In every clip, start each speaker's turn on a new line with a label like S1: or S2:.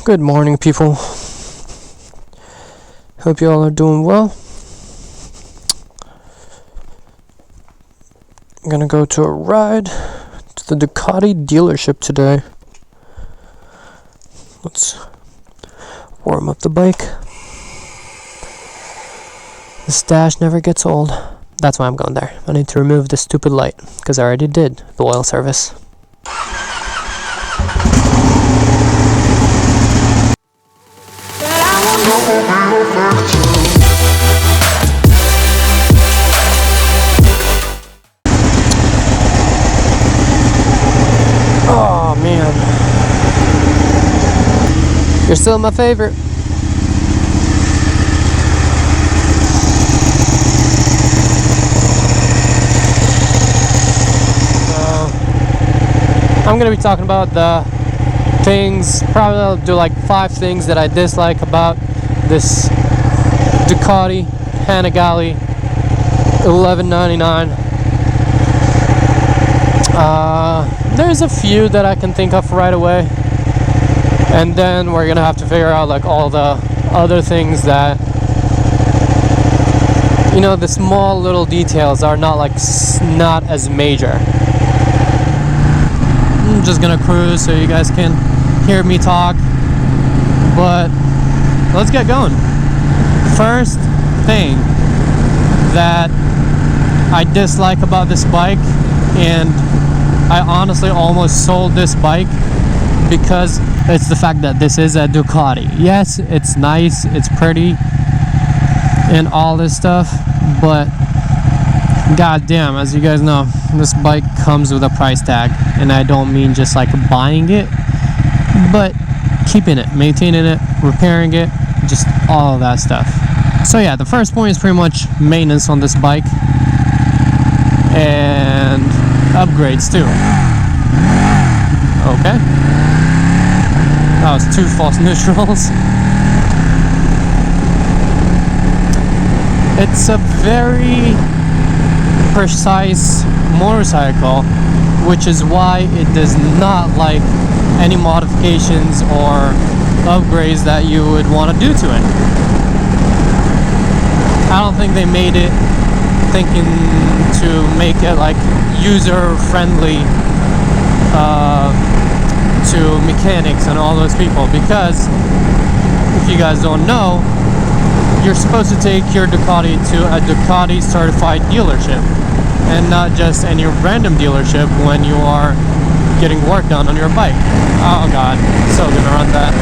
S1: Good morning, people. Hope you all are doing well. I'm gonna go to a ride to the Ducati dealership today. Let's warm up the bike. The stash never gets old. That's why I'm going there. I need to remove the stupid light, because I already did the oil service. Oh man, you're still my favorite. I'm gonna be talking about the things, probably I'll do like 5 things that I dislike about this Ducati Panigale $11.99. There's a few that I can think of right away, and then we're gonna have to figure out like all the other things that, you know, the small little details are not like not as major. I'm just gonna cruise so you guys can hear me talk, but let's get going. First thing that I dislike about this bike, and I honestly almost sold this bike because it's the fact that this is a Ducati. Yes, it's nice, it's pretty, and all this stuff, but goddamn, as you guys know, this bike comes with a price tag, and I don't mean just like buying it, but keeping it, maintaining it, repairing it, just all of that stuff. So yeah, the first point is pretty much maintenance on this bike, and upgrades too. Okay, that was 2 false neutrals. It's a very precise motorcycle, which is why it does not like any modifications or upgrades that you would want to do to it. I don't think they made it thinking to make it like user friendly to mechanics and all those people, because if you guys don't know, you're supposed to take your Ducati to a Ducati certified dealership and not just any random dealership when you are getting work done on your bike. Oh god, so gonna run that.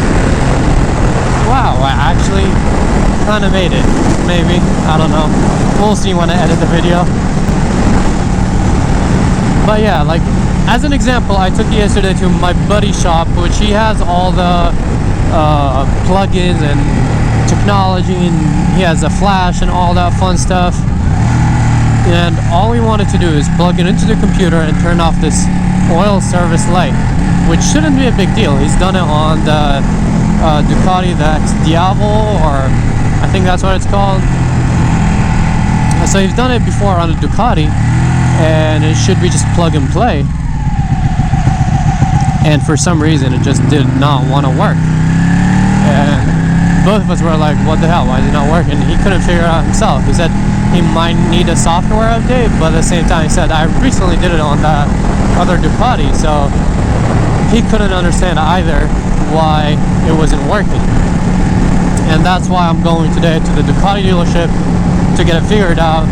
S1: Wow, I actually kind of made it. Maybe, I don't know. We'll see when I edit the video. But yeah, like as an example, I took it yesterday to my buddy's shop, which he has all the plugins and technology, and he has a flash and all that fun stuff. And all we wanted to do is plug it into the computer and turn off this oil service light, which shouldn't be a big deal. He's done it on the Ducati, the Diavolo, or I think that's what it's called. So he's done it before on a Ducati, and it should be just plug and play. And for some reason, it just did not want to work. And both of us were like, what the hell, why is it not working? He couldn't figure it out himself. He said he might need a software update, but at the same time he said, I recently did it on the other Ducati, so he couldn't understand either why it wasn't working. And that's why I'm going today to the Ducati dealership to get it figured out,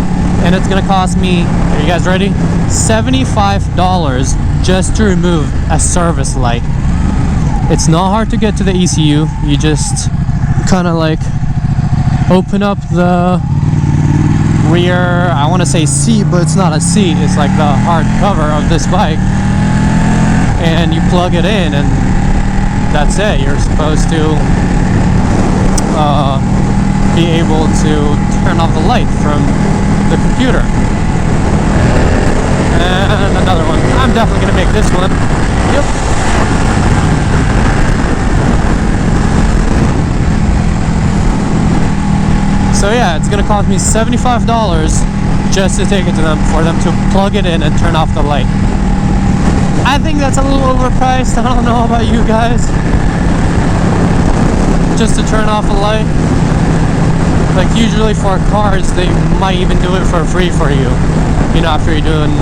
S1: and it's gonna cost me, are you guys ready? $75 just to remove a service light. It's not hard to get to the ECU. You just kind of like open up the rear, I want to say seat, but it's not a seat, it's like the hard cover of this bike, and you plug it in, and that's it. You're supposed to be able to turn off the light from the computer. And another one. I'm definitely gonna make this one. Yep. So yeah, it's gonna cost me $75 just to take it to them, for them to plug it in and turn off the light. I think that's a little overpriced. I don't know about you guys. just to turn off a light. Like usually for cars, they might even do it for free for you, you know, after you're doing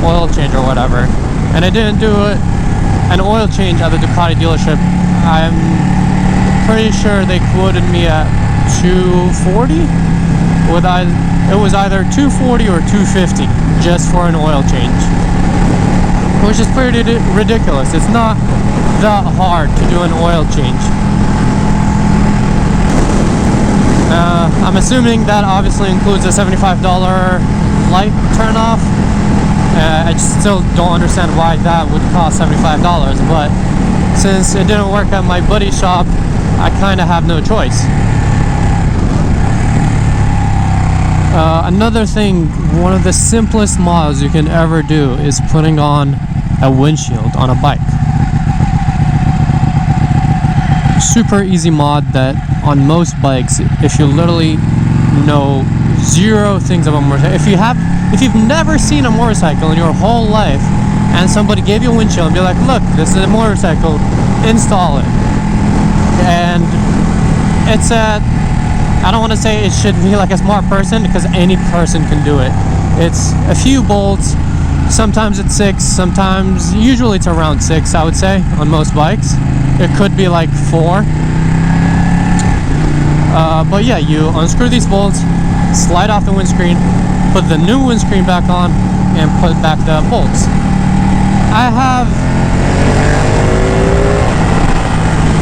S1: oil change or whatever. And I didn't do an oil change at the Ducati dealership. I'm pretty sure they quoted me at $240. It was either $240 or $250 just for an oil change, which is pretty ridiculous. It's not that hard to do an oil change. I'm assuming that obviously includes a $75 light turn off. I still don't understand why that would cost $75, but since it didn't work at my buddy's shop, I kind of have no choice. Another thing, one of the simplest mods you can ever do is putting on a windshield on a bike. Super easy mod that on most bikes, if you literally know zero things about a motorcycle, if you've never seen a motorcycle in your whole life and somebody gave you a windshield and be like, look, this is a motorcycle, install it. And it's I don't want to say it should be like a smart person, because any person can do it. It's a few bolts, sometimes it's 6, usually it's around 6, I would say, on most bikes. It could be like 4. But yeah, you unscrew these bolts, slide off the windscreen, put the new windscreen back on, and put back the bolts. I have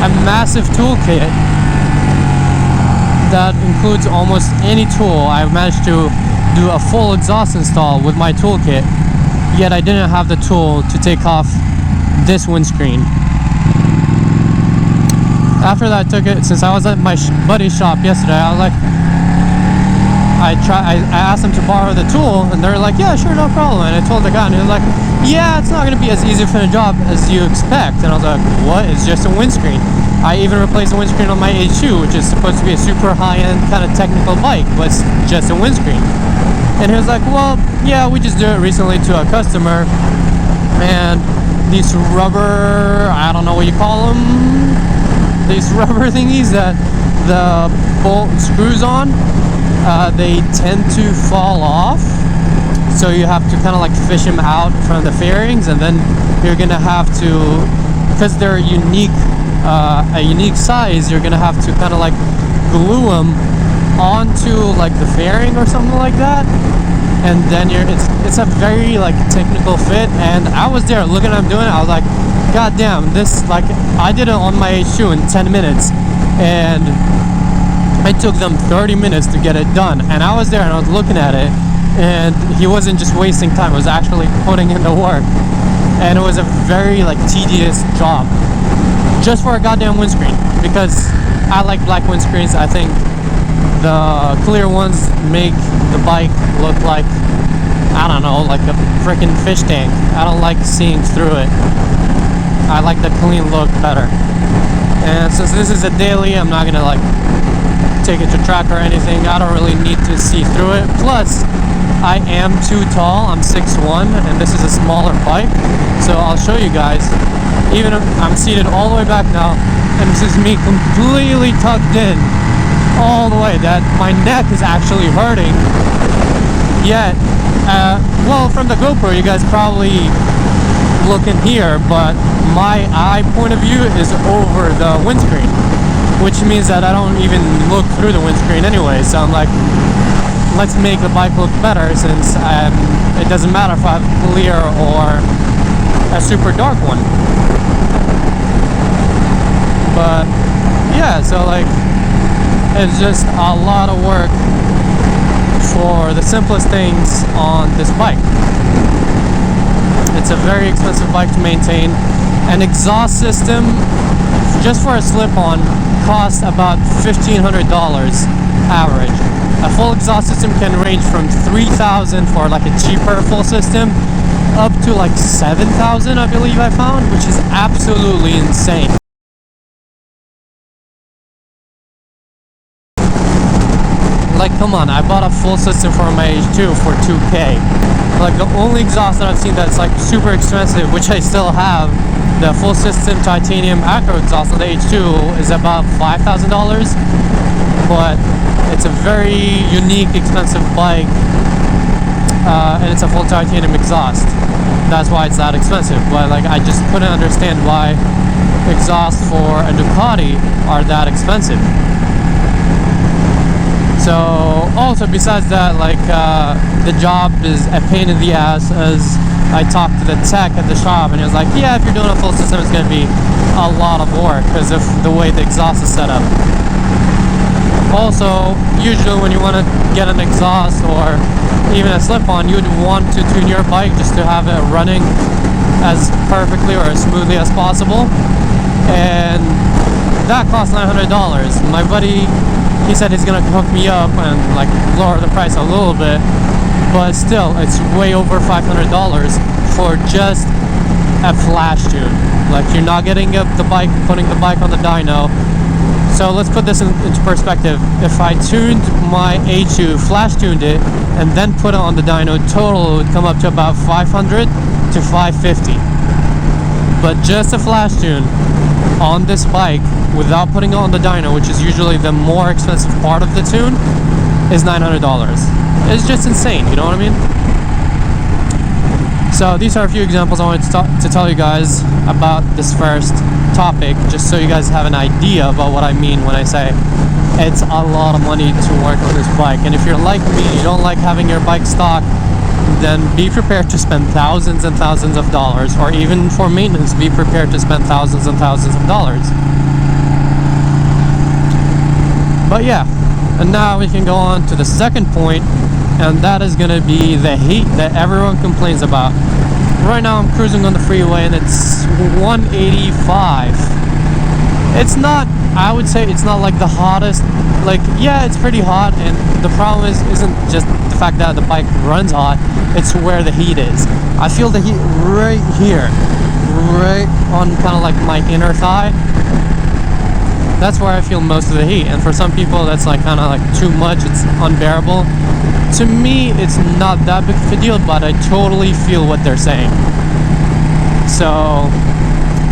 S1: a massive toolkit that includes almost any tool. I've managed to do a full exhaust install with my toolkit, yet I didn't have the tool to take off this windscreen. After that, I took it, since I was at my buddy's shop yesterday, I was like, I asked them to borrow the tool, and they're like, yeah, sure, no problem. And I told the guy, and he was like, yeah, it's not going to be as easy for the job as you expect. And I was like, what? It's just a windscreen. I even replaced the windscreen on my H2, which is supposed to be a super high-end kind of technical bike, but it's just a windscreen. And he was like, well, yeah, we just did it recently to a customer, and these rubber, I don't know what you call them, these rubber thingies that the bolt screws on, they tend to fall off, so you have to kind of like fish them out from the fairings, and then you're gonna have to, because they're unique, a unique size, you're gonna have to kind of like glue them onto like the fairing or something like that, and then it's a very like technical fit. And I was there looking at them doing it, I was like, god damn, this, like, I did it on my H2 in 10 minutes, and it took them 30 minutes to get it done. And I was there and I was looking at it, and he wasn't just wasting time, he was actually putting in the work, and it was a very like tedious job just for a goddamn windscreen, because I like black windscreens. I think the clear ones make the bike look like, I don't know, like a freaking fish tank. I don't like seeing through it. I like the clean look better. And since this is a daily, I'm not gonna like take it to track or anything. I don't really need to see through it. Plus, I am too tall. I'm 6'1", and this is a smaller bike. So I'll show you guys. Even if I'm seated all the way back now, and this is me completely tucked in all the way, that my neck is actually hurting. Yet, well, from the GoPro, you guys probably look in here, but my eye point of view is over the windscreen, which means that I don't even look through the windscreen anyway. So I'm like, let's make the bike look better, since it doesn't matter if I have clear or a super dark one. But yeah, so like, it's just a lot of work for the simplest things on this bike. It's a very expensive bike to maintain. An exhaust system, just for a slip-on, costs about $1,500 average. A full exhaust system can range from $3,000 for like a cheaper full system, up to like $7,000, I believe I found, which is absolutely insane. Like, come on, I bought a full system for my H2 for $2K. Like, the only exhaust that I've seen that's like super expensive, which I still have, the full system titanium acro exhaust on the H2 is about $5,000, but it's a very unique, expensive bike, and it's a full titanium exhaust. That's why it's that expensive. But like, I just couldn't understand why exhausts for a Ducati are that expensive. So also, besides that, like, the job is a pain in the ass, as I talked to the tech at the shop and he was like, yeah, if you're doing a full system, it's going to be a lot of work because of the way the exhaust is set up. Also, usually when you want to get an exhaust or even a slip-on, you would want to tune your bike just to have it running as perfectly or as smoothly as possible, and that costs $900. My buddy, he said he's gonna hook me up and like lower the price a little bit, but still, it's way over $500 for just a flash tune. Like, you're not getting up the bike, putting the bike on the dyno. So let's put this into perspective. If I tuned my A2, flash tuned it, and then put it on the dyno, total would come up to about $500 to $550. But just a flash tune on this bike without putting it on the dyno, which is usually the more expensive part of the tune, is $900. It's just insane, you know what I mean? So these are a few examples I wanted to tell you guys about this first topic, just so you guys have an idea about what I mean when I say it's a lot of money to work on this bike. And if you're like me, you don't like having your bike stock, then be prepared to spend thousands and thousands of dollars, or even for maintenance, be prepared to spend thousands and thousands of dollars. But yeah, and now we can go on to the second point, and that is going to be the heat that everyone complains about. Right now I'm cruising on the freeway and it's 185. It's not, I would say it's not like the hottest. Like, yeah, it's pretty hot, and the problem isn't just the fact that the bike runs hot, it's where the heat is. I feel the heat right here, right on kind of like my inner thigh. That's where I feel most of the heat, and for some people that's like kind of like too much, it's unbearable. To me, it's not that big of a deal, but I totally feel what they're saying. So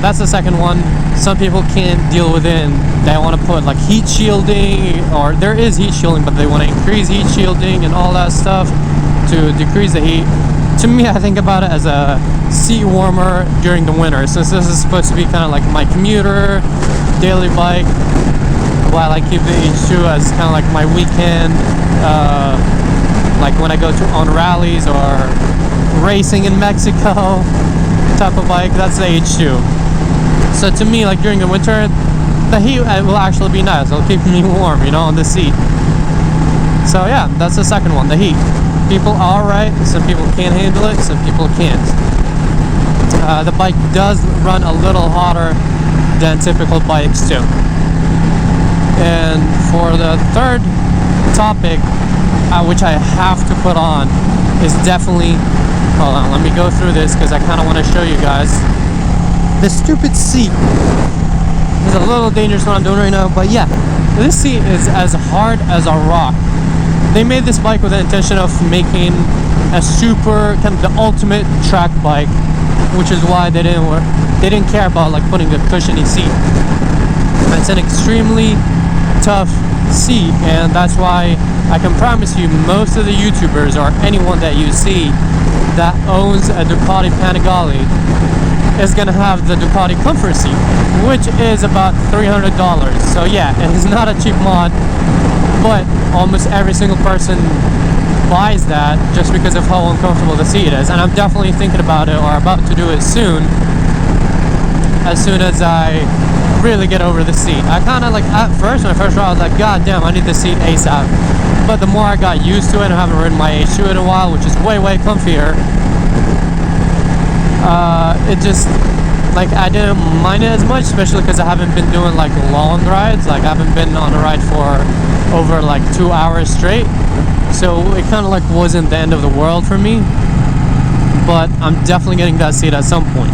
S1: that's the second one. Some people can't deal with it, and they want to put like heat shielding, or there is heat shielding, but they want to increase heat shielding and all that stuff to decrease the heat. To me, I think about it as a seat warmer during the winter, since this is supposed to be kind of like my commuter daily bike, while I keep the H2 as kind of like my weekend, like when I go on rallies or racing in Mexico type of bike. That's the H2. So to me, like during the winter, the heat will actually be nice. It'll keep me warm, you know, on the seat. So yeah, that's the second one, the heat. People are alright, some people can't handle it, some people can't. The bike does run a little hotter than typical bikes too. And for the third topic, which I have to put on, is definitely, hold on, let me go through this because I kind of want to show you guys. The stupid seat is a little dangerous what I'm doing right now, but yeah, this seat is as hard as a rock. They made this bike with the intention of making a super, kind of the ultimate track bike, which is why they didn't care about like putting a cushiony seat. It's an extremely tough seat, and that's why I can promise you most of the YouTubers or anyone that you see that owns a Ducati Panigale is gonna have the Ducati Comfort seat, which is about $300. So yeah, it is not a cheap mod, but almost every single person buys that just because of how uncomfortable the seat is. And I'm definitely thinking about it, or about to do it soon, as soon as I really get over the seat. I kind of like, at first, when I first rode, I was like, god damn, I need this seat ASAP. But the more I got used to it, and I haven't ridden my H2 in a while, which is way comfier, it just, like, I didn't mind it as much, especially because I haven't been doing like long rides. Like, I haven't been on a ride for over like 2 hours straight, so it kind of like wasn't the end of the world for me. But I'm definitely getting that seat at some point,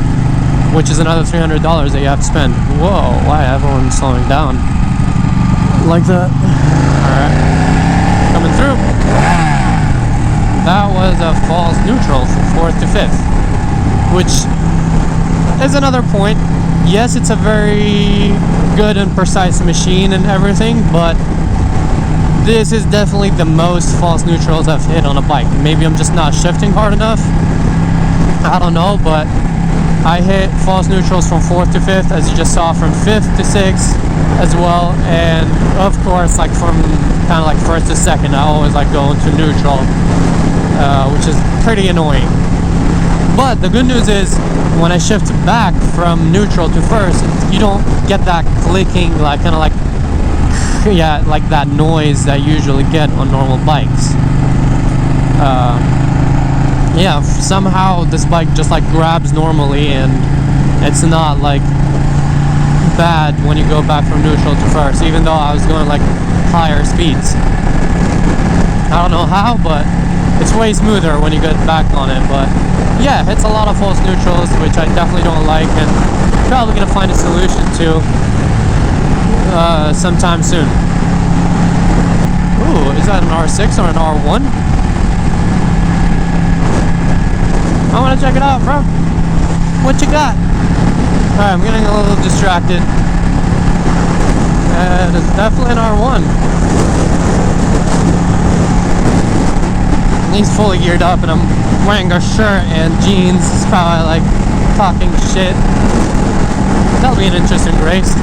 S1: which is another $300 that you have to spend. Whoa, why everyone's slowing down like that? All right, coming through. that was a false neutral from 4th to 5th, which is another point. Yes, it's a very good and precise machine and everything, but this is definitely the most false neutrals I've hit on a bike. Maybe I'm just not shifting hard enough, I don't know, but I hit false neutrals from 4th to 5th, as you just saw, from 5th to 6th as well, and of course, like from kind of like 1st to 2nd, I always like go into neutral, which is pretty annoying. But the good news is, when I shift back from neutral to 1st, you don't get that clicking, like kind of like, yeah, like that noise that you usually get on normal bikes. Yeah, somehow this bike just like grabs normally, and it's not like bad when you go back from neutral to 1st, even though I was going like higher speeds. I don't know how, but it's way smoother when you get back on it. But yeah, it's a lot of false neutrals, which I definitely don't like, and probably gonna find a solution to sometime soon. Ooh, is that an R6 or an R1? I want to check it out, bro. What you got? Alright, I'm getting a little distracted. And it's definitely an R1. He's fully geared up, and I'm wearing a shirt and jeans. It's probably like talking shit. That'll be an interesting race.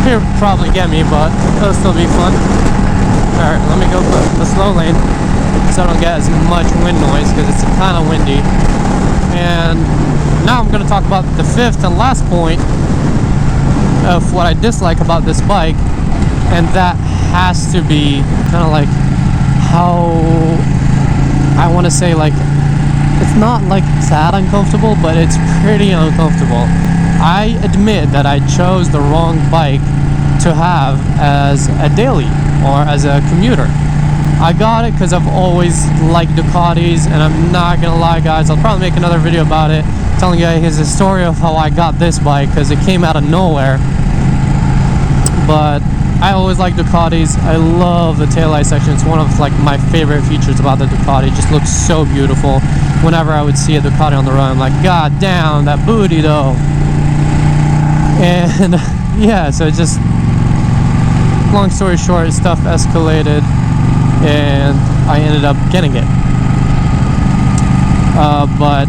S1: He'll probably get me, but it'll still be fun. Alright, let me go put the slow lane so I don't get as much wind noise, because it's kind of windy. And now I'm going to talk about the 5th and last point of what I dislike about this bike, and that has to be kind of like how I want to say, like, it's not like that uncomfortable, but it's pretty uncomfortable. I admit that I chose the wrong bike to have as a daily or as a commuter. I got it because I've always liked Ducatis, and I'm not gonna lie, guys, I'll probably make another video about it, telling you guys the story of how I got this bike, because it came out of nowhere. But I always like Ducatis. I love the taillight section. It's one of like my favorite features about the Ducati. It just looks so beautiful. Whenever I would see a Ducati on the road, I'm like, god damn, that booty though. And yeah, so it just, long story short, stuff escalated, and I ended up getting it. But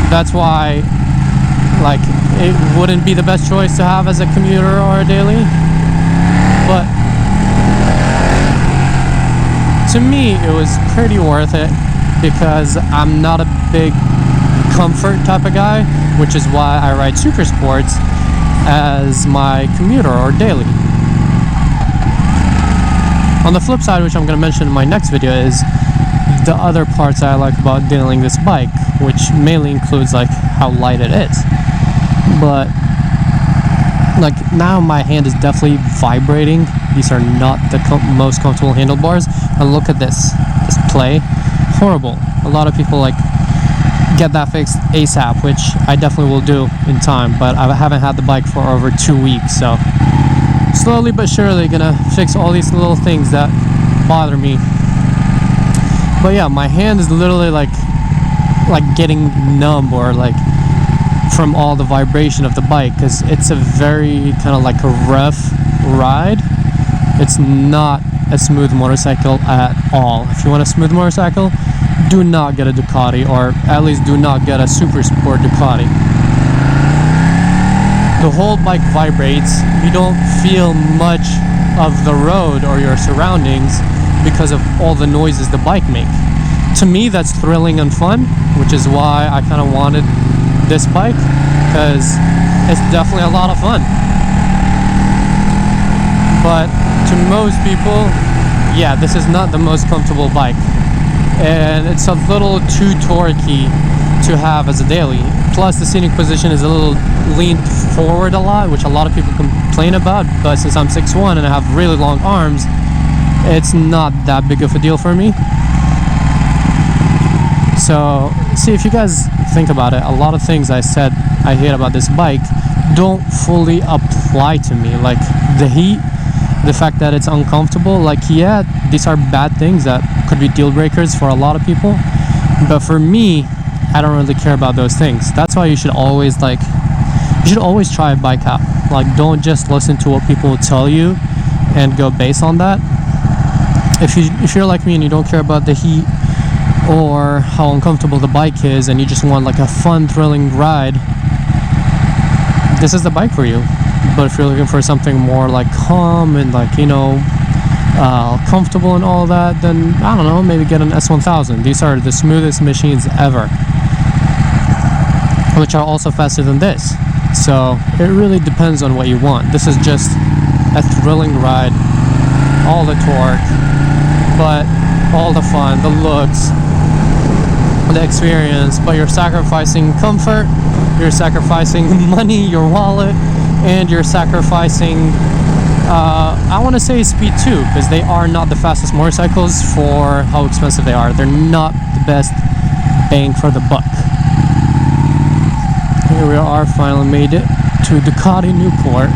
S1: that's why, like, it wouldn't be the best choice to have as a commuter or a daily. But to me, it was pretty worth it, because I'm not a big comfort type of guy, which is why I ride super sports as my commuter or daily. On the flip side, which I'm going to mention in my next video, is the other parts I like about dailying this bike, which mainly includes like how light it is. But like now my hand is definitely vibrating. These are not the most comfortable handlebars. And look at this play, horrible. A lot of people like get that fixed ASAP, which I definitely will do in time, but I haven't had the bike for over 2 weeks, so slowly but surely gonna fix all these little things that bother me. But yeah, my hand is literally like getting numb, or like from all the vibration of the bike, because it's a very kind of like a rough ride. It's not a smooth motorcycle at all. If you want a smooth motorcycle, do not get a Ducati, or at least do not get a super sport Ducati. The whole bike vibrates. You don't feel much of the road or your surroundings because of all the noises the bike makes. To me, that's thrilling and fun, which is why I kind of wanted this bike, because it's definitely a lot of fun. But to most people, yeah, this is not the most comfortable bike, and it's a little too torquey to have as a daily. Plus the seating position is a little leaned forward a lot, which a lot of people complain about, but since I'm 6'1" and I have really long arms, it's not that big of a deal for me. So see, if you guys think about it, a lot of things I said I hate about this bike don't fully apply to me. Like the heat, the fact that it's uncomfortable, like, yeah, these are bad things that could be deal breakers for a lot of people, but for me, I don't really care about those things. That's why you should always try a bike out. Like, don't just listen to what people tell you and go based on that. If you're like me and you don't care about the heat or how uncomfortable the bike is, and you just want like a fun, thrilling ride, this is the bike for you. But if you're looking for something more like calm and like, you know, comfortable and all that, then I don't know, maybe get an S1000. These are the smoothest machines ever, which are also faster than this. So it really depends on what you want. This is just a thrilling ride, all the torque, but all the fun, the looks, the experience, but you're sacrificing comfort, you're sacrificing money, your wallet, and you're sacrificing I want to say speed too, because they are not the fastest motorcycles for how expensive they are. They're not the best bang for the buck. Here we are, finally made it to Ducati Newport,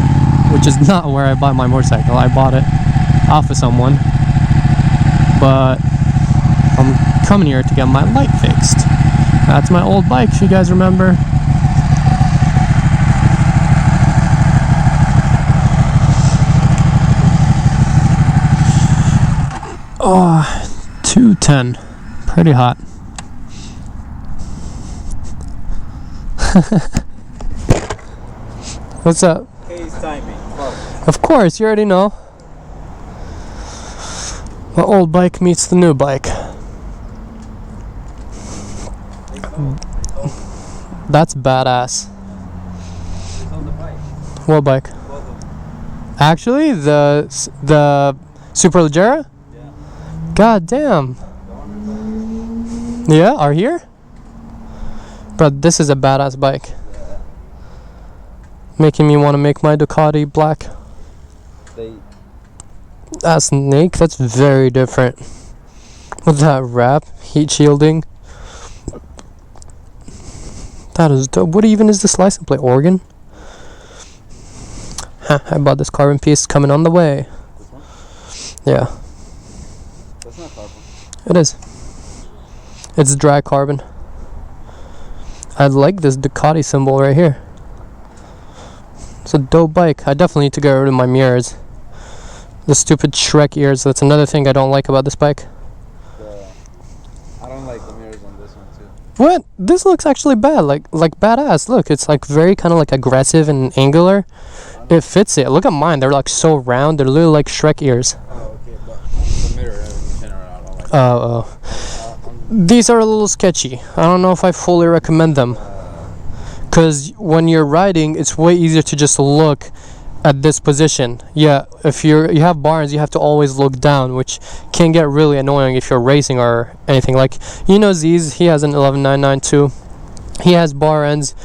S1: which is not where I bought my motorcycle. I bought it off of someone, but I'm coming here to get my light fixed. That's my old bike, if you guys remember. Oh, 210, pretty hot. What's up?
S2: Case timing.
S1: Of course, you already know. My old bike meets the new bike. That's badass.
S2: It's on the bike.
S1: What bike? Actually, the Superleggera?
S2: Yeah.
S1: God damn. Yeah, are here? But this is a badass bike.
S2: Yeah.
S1: Making me want to make my Ducati black. That snake, that's very different. With that wrap, heat shielding. That is dope. What even is this license plate? Oregon? Huh, I bought this carbon piece coming on the way.
S2: This one?
S1: Yeah,
S2: That's not carbon.
S1: it is. It's dry carbon. I like this Ducati symbol right here. It's a dope bike. I definitely need to get rid of my mirrors. The stupid Shrek ears. That's another thing I don't like about this bike.
S2: I don't like the mirrors on this one too.
S1: What? This looks actually bad. Like badass. Look, it's like very kind of like aggressive and angular. It fits it. Look at mine. They're like so round. They're literally like Shrek ears.
S2: Oh, okay, but the mirror in general, I don't like it.
S1: Oh. These are a little sketchy. I don't know if I fully recommend them. Because when you're riding, it's way easier to just look at this position. Yeah, if you have bars, you have to always look down, which can get really annoying if you're racing or anything. Like, you know, Z's, he has an 11992. He has bar ends.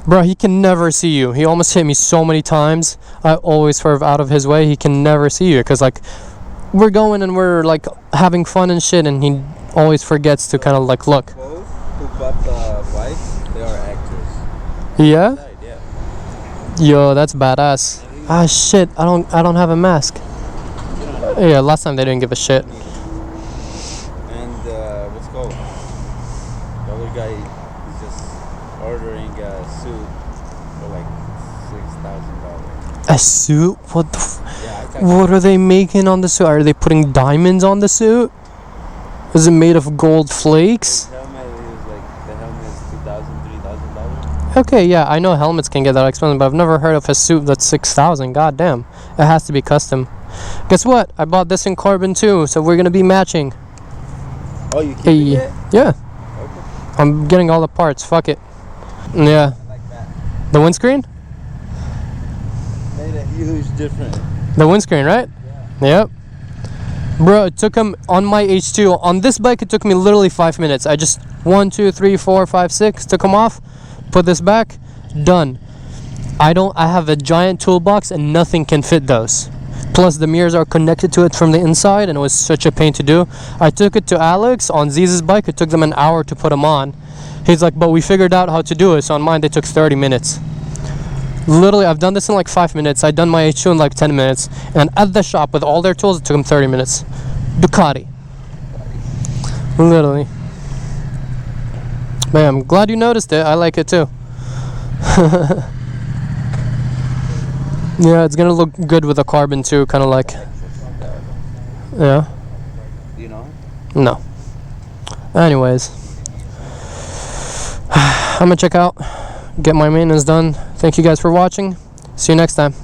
S1: Bro, he can never see you. He almost hit me so many times. I always swerve out of his way. He can never see you because, like, we're going and we're like having fun and shit, and he always forgets to kind of like look.
S2: Both who bought the bikes, they are actors.
S1: Yeah?
S2: Yeah.
S1: Yo, that's badass. Ah shit, I don't have a mask. Yeah, last time they didn't give a shit.
S2: And what's called? The other guy is just ordering a suit for like $6,000.
S1: A suit? What the
S2: Yeah,
S1: what are they making on the suit? Are they putting diamonds on the suit? Is it made of gold flakes?
S2: The helmet is $2,000, $3,000.
S1: Okay, yeah, I know helmets can get that expensive, but I've never heard of a suit that's 6,000. God damn, it has to be custom. Guess what? I bought this in carbon too, so we're gonna be matching.
S2: Oh, you keeping it?
S1: Yeah,
S2: Okay.
S1: I'm getting all the parts. Fuck it. Yeah.
S2: I like that.
S1: The windscreen?
S2: Made a huge difference.
S1: The windscreen, right?
S2: Yeah.
S1: Yep. Bro, it took him on my H2. On this bike, it took me literally 5 minutes. I just 1, 2, 3, 4, 5, 6 took them off. Put this back, done. I have a giant toolbox and nothing can fit those. Plus the mirrors are connected to it from the inside and it was such a pain to do. I took it to Alex on Z's bike. It took them an hour to put them on. He's like, but we figured out how to do it. So on mine they took 30 minutes. Literally, I've done this in like 5 minutes. I've done my H2 in like 10 minutes. And at the shop with all their tools, it took them 30 minutes. Ducati. Literally. Man, I'm glad you noticed it. I like it too. Yeah, it's gonna look good with the carbon too, kind of like. Yeah.
S2: Do you know?
S1: No. Anyways, I'm gonna check out, get my maintenance done. Thank you guys for watching. See you next time.